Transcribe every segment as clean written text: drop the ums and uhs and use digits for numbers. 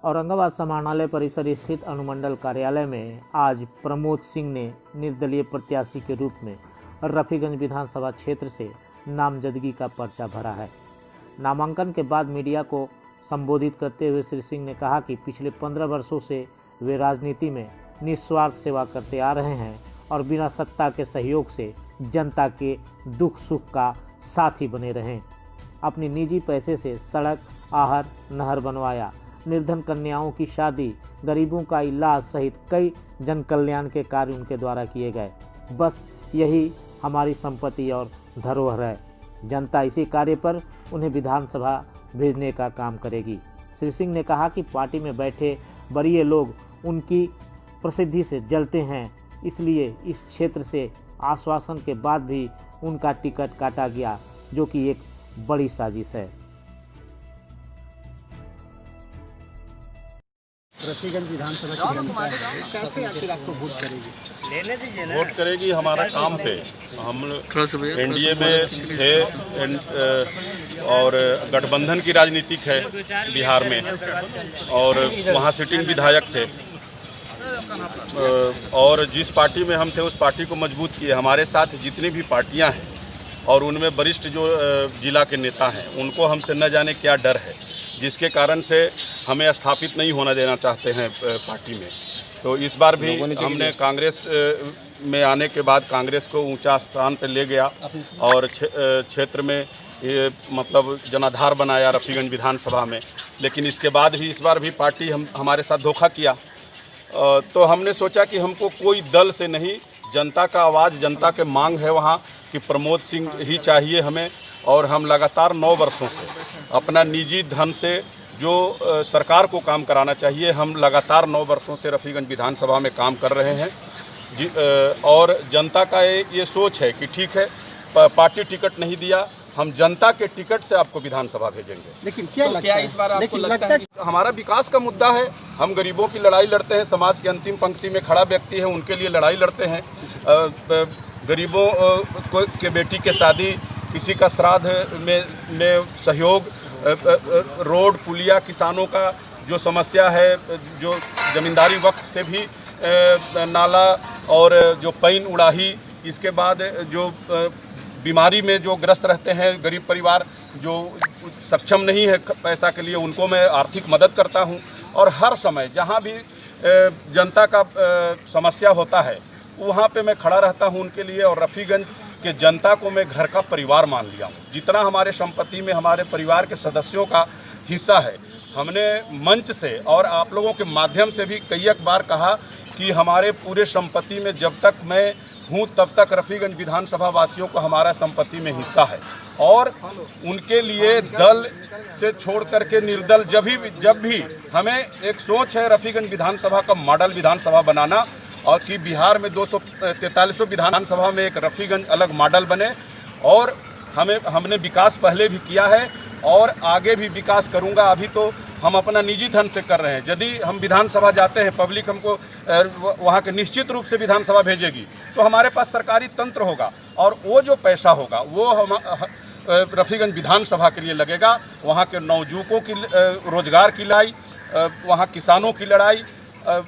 औरंगाबाद समाहरणालय परिसर स्थित अनुमंडल कार्यालय में आज प्रमोद सिंह ने निर्दलीय प्रत्याशी के रूप में रफीगंज विधानसभा क्षेत्र से नामजदगी का पर्चा भरा है। नामांकन के बाद मीडिया को संबोधित करते हुए श्री सिंह ने कहा कि पिछले 15 वर्षों से वे राजनीति में निस्वार्थ सेवा करते आ रहे हैं और बिना सत्ता के सहयोग से जनता के दुख सुख का साथी बने रहें। अपनी निजी पैसे से सड़क, आहर, नहर बनवाया, निर्धन कन्याओं की शादी, गरीबों का इलाज सहित कई जन कल्याण के कार्य उनके द्वारा किए गए। बस यही हमारी संपत्ति और धरोहर है। जनता इसी कार्य पर उन्हें विधानसभा भेजने का काम करेगी। श्री सिंह ने कहा कि पार्टी में बैठे वरीय लोग उनकी प्रसिद्धि से जलते हैं, इसलिए इस क्षेत्र से आश्वासन के बाद भी उनका टिकट काटा गया, जो कि एक बड़ी साजिश है। रफीगंज विधानसभा की जनता है, कैसे आखिर आपको वोट करेगी? वोट करेगी हमारा काम पे। हम एनडीए में थे और गठबंधन की राजनीतिक है बिहार में, और वहाँ सिटिंग विधायक थे, और जिस पार्टी में हम थे उस पार्टी को मजबूत किए। हमारे साथ जितनी भी पार्टियां हैं और उनमें वरिष्ठ जो जिला के नेता हैं, उनको हमसे न जाने क्या डर है, जिसके कारण से हमें स्थापित नहीं होना देना चाहते हैं पार्टी में। तो इस बार भी हमने कांग्रेस में आने के बाद कांग्रेस को ऊंचा स्थान पर ले गया और क्षेत्र में ये मतलब जनाधार बनाया रफीगंज विधानसभा में। लेकिन इसके बाद भी इस बार भी पार्टी हमारे साथ धोखा किया। तो हमने सोचा कि हमको कोई दल से नहीं, जनता का आवाज़, जनता के मांग है वहाँ कि प्रमोद सिंह ही चाहिए हमें। और हम लगातार 9 वर्षों से अपना निजी धन से जो सरकार को काम कराना चाहिए, हम लगातार 9 वर्षों से रफीगंज विधानसभा में काम कर रहे हैं। और जनता का ये सोच है कि ठीक है, पार्टी टिकट नहीं दिया, हम जनता के टिकट से आपको विधानसभा भेजेंगे। लेकिन क्या इस बार आपको लगता है कि हमारा विकास का मुद्दा है? हम गरीबों की लड़ाई लड़ते हैं, समाज के अंतिम पंक्ति में खड़ा व्यक्ति है उनके लिए लड़ाई लड़ते हैं। गरीबों के बेटी के शादी, किसी का श्राद्ध में सहयोग, रोड पुलिया, किसानों का जो समस्या है, जो जमींदारी वक्त से भी नाला और जो पैन उड़ाही, इसके बाद जो बीमारी में जो ग्रस्त रहते हैं गरीब परिवार जो सक्षम नहीं है पैसा के लिए, उनको मैं आर्थिक मदद करता हूं। और हर समय जहां भी जनता का समस्या होता है वहां पे मैं खड़ा रहता हूं उनके लिए। और रफीगंज के जनता को मैं घर का परिवार मान लिया हूं। जितना हमारे संपत्ति में हमारे परिवार के सदस्यों का हिस्सा है, हमने मंच से और आप लोगों के माध्यम से भी कई बार कहा कि हमारे पूरे संपत्ति में जब तक मैं हूँ तब तक रफीगंज विधानसभा वासियों को हमारा संपत्ति में हिस्सा है। और उनके लिए दल से छोड़ करके निर्दल जब भी हमें एक सोच है रफीगंज विधानसभा का मॉडल विधानसभा बनाना, और कि बिहार में 243 विधानसभा में एक रफीगंज अलग मॉडल बने। और हमने विकास पहले भी किया है और आगे भी विकास करूंगा। अभी तो हम अपना निजी धन से कर रहे हैं। यदि हम विधानसभा जाते हैं, पब्लिक हमको वहाँ के निश्चित रूप से विधानसभा भेजेगी, तो हमारे पास सरकारी तंत्र होगा और वो जो पैसा होगा वो हम रफीगंज विधानसभा के लिए लगेगा। वहाँ के नवयुवकों की रोजगार की लड़ाई, वहाँ किसानों की लड़ाई,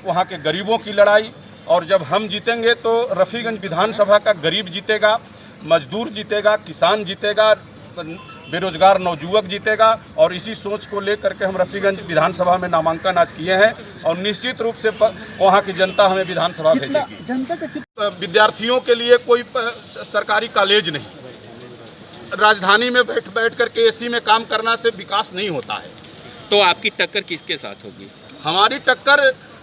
वहाँ के गरीबों की लड़ाई। और जब हम जीतेंगे तो रफीगंज विधानसभा का गरीब जीतेगा, मजदूर जीतेगा, किसान जीतेगा, बेरोजगार नवयुवक जीतेगा। और इसी सोच को लेकर के हम रफीगंज विधानसभा में नामांकन आज किए हैं और निश्चित रूप से वहाँ की जनता हमें विधानसभा भेजेगी। जनता का विद्यार्थियों के लिए कोई सरकारी कॉलेज नहीं, राजधानी में बैठ करके एसी में काम करना से विकास नहीं होता है। तो आपकी टक्कर किसके साथ होगी?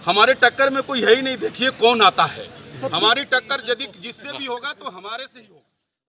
हमारे टक्कर में कोई है ही नहीं। देखिए कौन आता है। हमारी टक्कर यदि जिससे भी होगा तो हमारे से ही होगा।